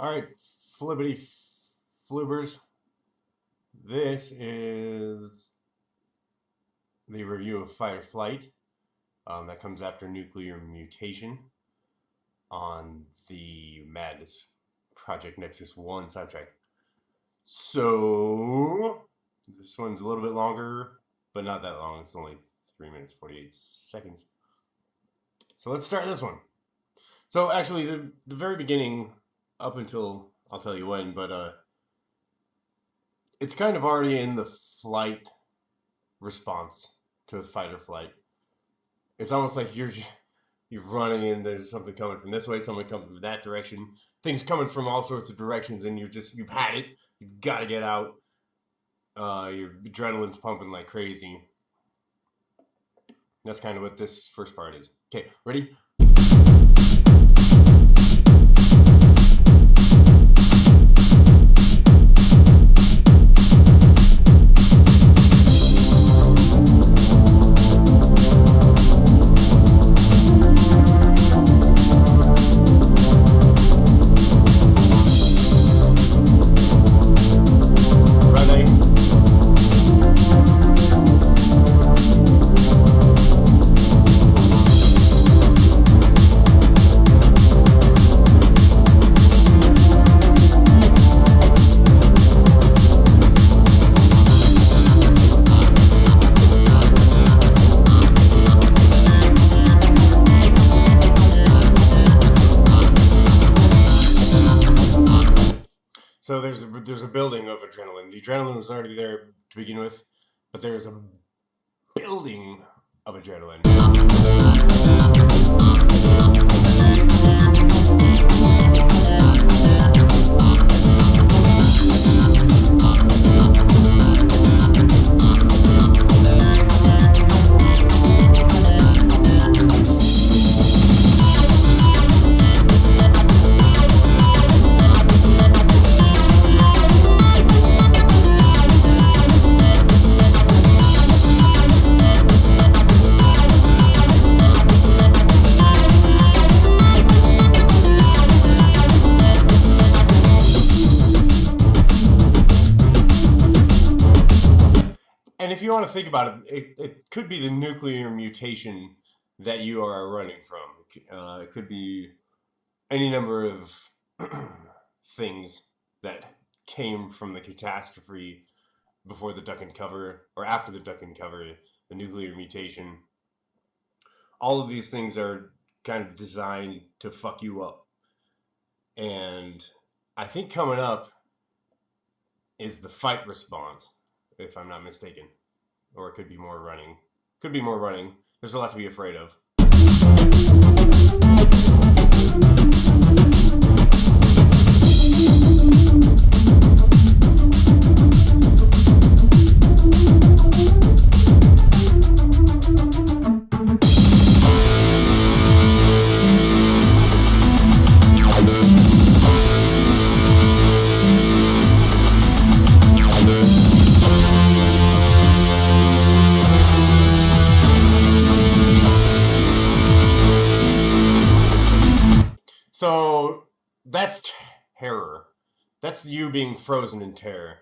All right, flibbity flubers. This is the review of Fight or Flight that comes after Nuclear Mutation on the Madness Project Nexus 1 soundtrack. So, this one's a little bit longer, but not that long. It's only 3 minutes, 48 seconds. So let's start this one. So actually, the very beginning, up until, I'll tell you when, but it's kind of already in the flight response to fight or flight. It's almost like you're running and there's something coming from this way, something coming from that direction, things coming from all sorts of directions, and you've had it. You've got to get out. Your adrenaline's pumping like crazy. That's kind of what this first part is. Okay, ready? So there's a building of adrenaline. The adrenaline was already there to begin with, but there's a building of adrenaline. And if you want to think about it, it could be the nuclear mutation that you are running from. It could be any number of things that came from the catastrophe before the duck and cover, or after the duck and cover, the nuclear mutation. All of these things are kind of designed to fuck you up. And I think coming up is the fight response, if I'm not mistaken. Or it could be more running. Could be more running. There's a lot to be afraid of. So that's terror. That's you being frozen in terror.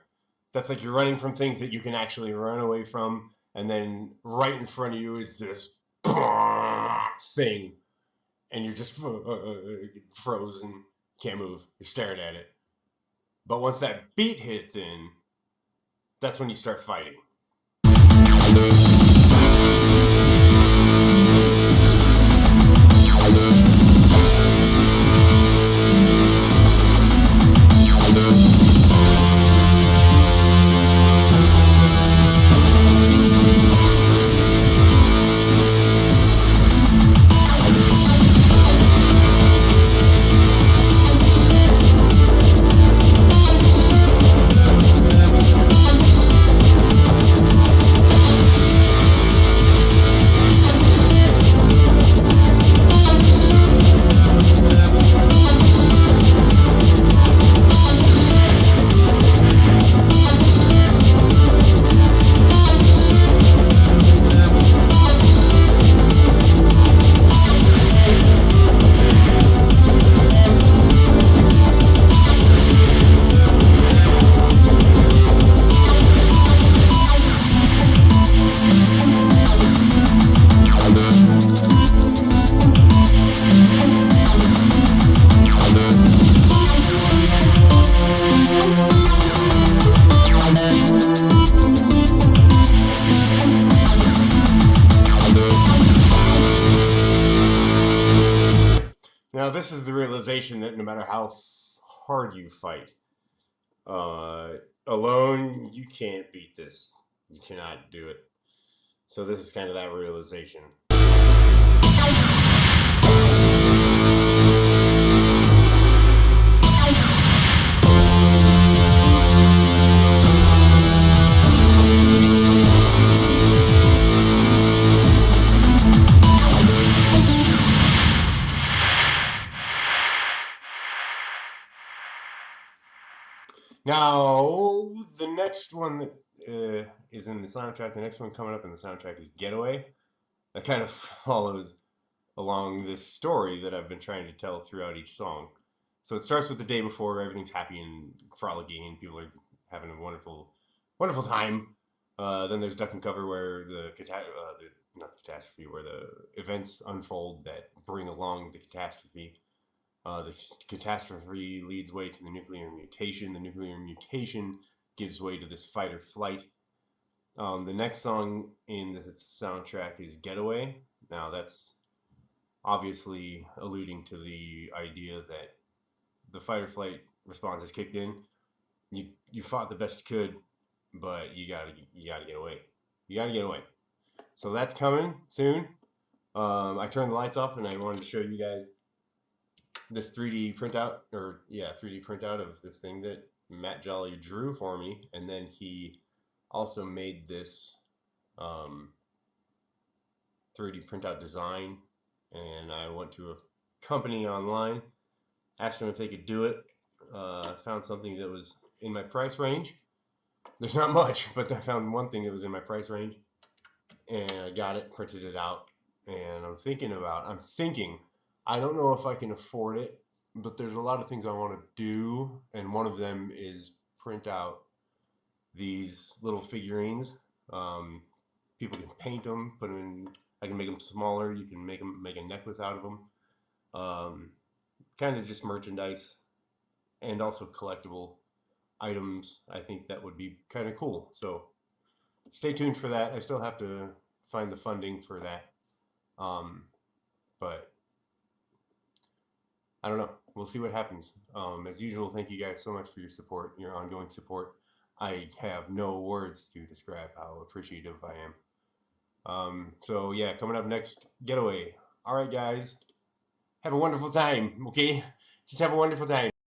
That's like you're running from things that you can actually run away from, and then right in front of you is this thing, and you're just frozen, can't move, you're staring at it. But once that beat hits in, that's when you start fighting. realization that no matter how hard you fight, alone you can't beat this. You cannot do it. So this is kind of that realization. Now, the next one that is in the soundtrack, the next one coming up in the soundtrack is Getaway. That kind of follows along this story that I've been trying to tell throughout each song. So it starts with the day before, everything's happy and frolicking, people are having a wonderful, wonderful time. Then there's Duck and Cover, where not the catastrophe, where the events unfold that bring along the catastrophe. The catastrophe leads way to the nuclear mutation. The nuclear mutation gives way to this fight or flight. The next song in this soundtrack is Getaway. Now that's obviously alluding to the idea that the fight or flight response is kicked in. You fought the best you could, but you gotta get away. You gotta get away. So that's coming soon. I turned the lights off and I wanted to show you guys this 3D printout, 3D printout of this thing that Matt Jolly drew for me, and then he also made this 3D printout design. And I went to a company online, asked them if they could do it. Found something that was in my price range. There's not much, but I found one thing that was in my price range, and I got it, printed it out, and I'm thinking, I don't know if I can afford it, but there's a lot of things I want to do, and one of them is print out these little figurines. People can paint them, put them in. I can make them smaller. You can make a necklace out of them. Kind of just merchandise, and also collectible items. I think that would be kind of cool. So stay tuned for that. I still have to find the funding for that, but I don't know. We'll see what happens. As usual, thank you guys so much for your support, your ongoing support. I have no words to describe how appreciative I am. So yeah, coming up next, Getaway. All right, guys. Have a wonderful time, okay? Just have a wonderful time.